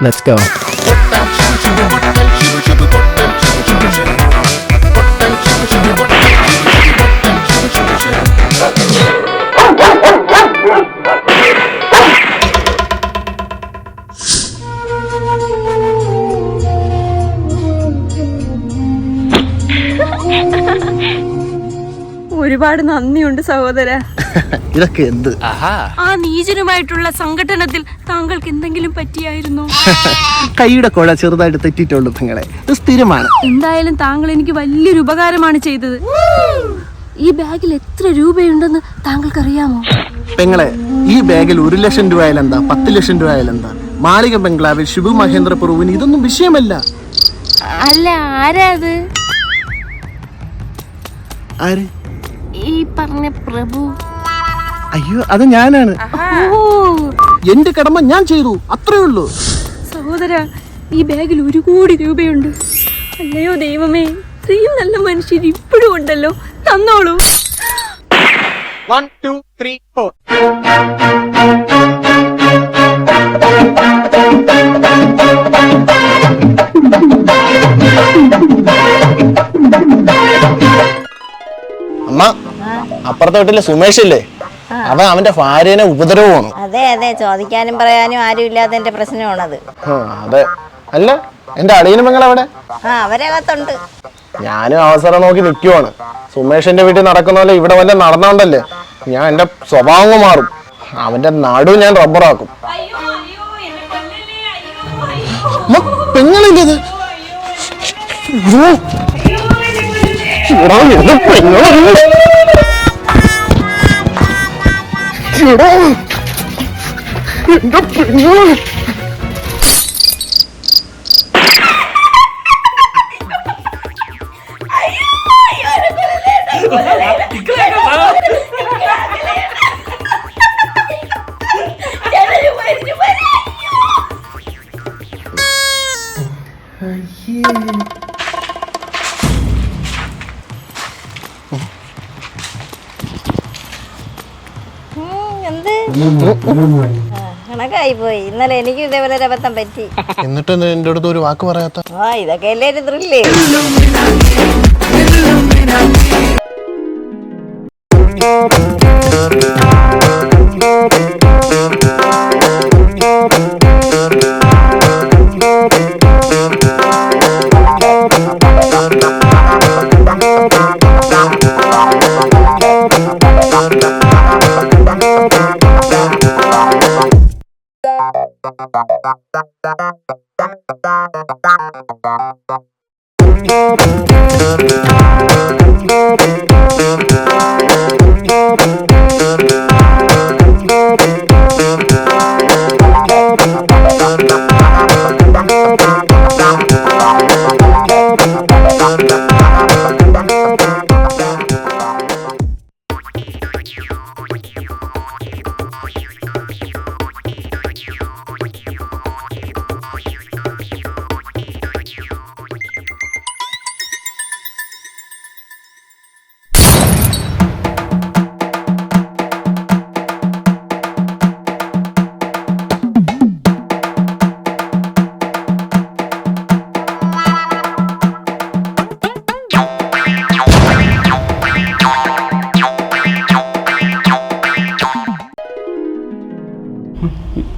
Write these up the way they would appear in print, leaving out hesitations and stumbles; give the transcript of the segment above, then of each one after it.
Let's go. ഒരുപാട് നന്ദിയുണ്ട് സഹോദര. ഇതൊക്കെ എന്ത്? ആ നീചനുമായിട്ടുള്ള സംഘടനത്തിൽ താങ്കൾക്ക് എന്തെങ്കിലും പറ്റിയായിരുന്നോ? കൈയുടെ കുഴ ചെറുതായിട്ട് തെറ്റിയിട്ടുള്ളൂ പെങ്ങളെ, ഇത് സ്ഥിരമാണ്. എന്തായാലും താങ്കൾ എനിക്ക് വലിയൊരു ഉപകാരമാണ് ചെയ്തത്. ഈ ബാഗിൽ എത്ര രൂപയുണ്ടെന്ന് താങ്കൾക്ക് അറിയാമോ? പെങ്ങളെ, ഈ ബാഗിൽ 1 ലക്ഷം രൂപ ആയാലെന്താ, 10 ലക്ഷം രൂപ ആയാലെന്താ? മാളിക ബംഗ്ലാവിൽ ശിബു മഹേന്ദ്ര പ്രഭുവിന് ഇതൊന്നും വിഷയമല്ല. അല്ല, ആരാ അത്? ആര്? ഈ പറഞ്ഞ പ്രഭു. അയ്യോ, അത് ഞാനാണ്. എന്റെ കടമ ഞാൻ ചെയ്തു, അത്രേ ഉള്ളൂ. സഹോദര, ഈ ബാഗിൽ 1 കോടി രൂപയുണ്ട്. അല്ലയോ ദൈവമേ, ഇത്രയും നല്ല മനുഷ്യർ ഇപ്പോഴും ഉണ്ടല്ലോ. തന്നോളൂ. 1 2 3 4. അമ്മ, അപ്പുറത്തെ വീട്ടിലെ സുമേഷ് ഇല്ലേ, അവന്റെ ഭാര്യനെ ഉപദ്രവമാണ്. അതെ അതെ, ചോദിക്കാനും പറയാനും ആരും ഇല്ലാത്തതിന്റെ പ്രശ്നമാണത്. അതെ. അല്ല, എന്റെ അളിയനും പെങ്ങൾ അവിടെ? അവരകത്തുണ്ട്. ഞാനും അവസരം നോക്കി നിൽക്കുവാണ്. സുമേഷിന്റെ വീട്ടിൽ നടക്കുന്ന പോലെ ഇവിടെ വല്ല നടന്നോണ്ടല്ലേ ഞാൻ എന്റെ സ്വഭാവം മാറും. അവന്റെ നടു ഞാൻ റബ്ബറാക്കും. പെങ്ങളില്ലത് എന്റെ പെങ്ങള്. കണക്കായി പോയി. ഇന്നലെ എനിക്കും ഇതേപോലെ ഒരു അബദ്ധം പറ്റി. എന്നിട്ട് എന്റെ അടുത്ത് ഒരു വാക്ക് പറയാത്ത? ഇതൊക്കെ അല്ലേ ഒരു ത്രില്ലേ.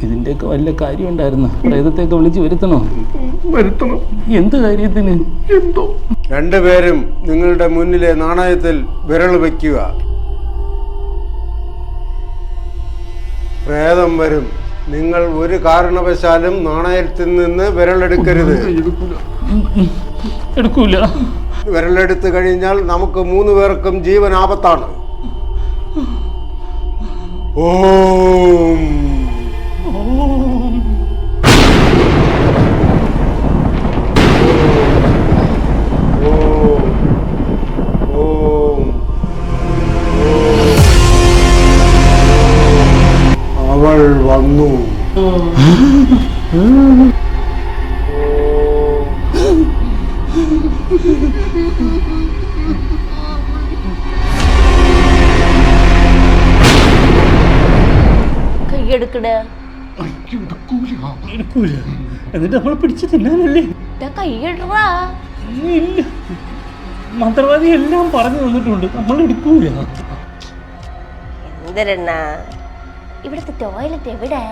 ഇതിന്റെയൊക്കെ വല്ല കാര്യം ഉണ്ടായിരുന്നു. പ്രേതത്തെയൊക്കെ വിളിച്ച് വരുത്തണം. എന്ത് കാര്യത്തിന്? എന്തോ. രണ്ടുപേരും നിങ്ങളുടെ മുന്നിലെ നാണയത്തിൽ വിരൽ വയ്ക്കുക. പ്രേതം വരും. നിങ്ങൾ ഒരു കാരണവശാലും നാണയത്തിൽ നിന്ന് വിരലെടുക്കരുത്. എടുക്കൂല. വിരലെടുത്ത് കഴിഞ്ഞാൽ നമുക്ക് 3 പേർക്കും ജീവൻ ആപത്താണ്. ഓം അവൾ വന്നു. കൈയെടുക്കട. എടുക്കൂല. എന്നിട്ട് നമ്മൾ പിടിച്ച് തിന്നാനല്ലേ? കൈയിടറാ. ഇല്ല, മന്ത്രവാദി എല്ലാം പറഞ്ഞു തന്നിട്ടുണ്ട്, നമ്മൾ എടുക്കൂല. എന്തരണ്ണ ഇവിടുത്തെ ടോയ്ലറ്റ് എവിടെ?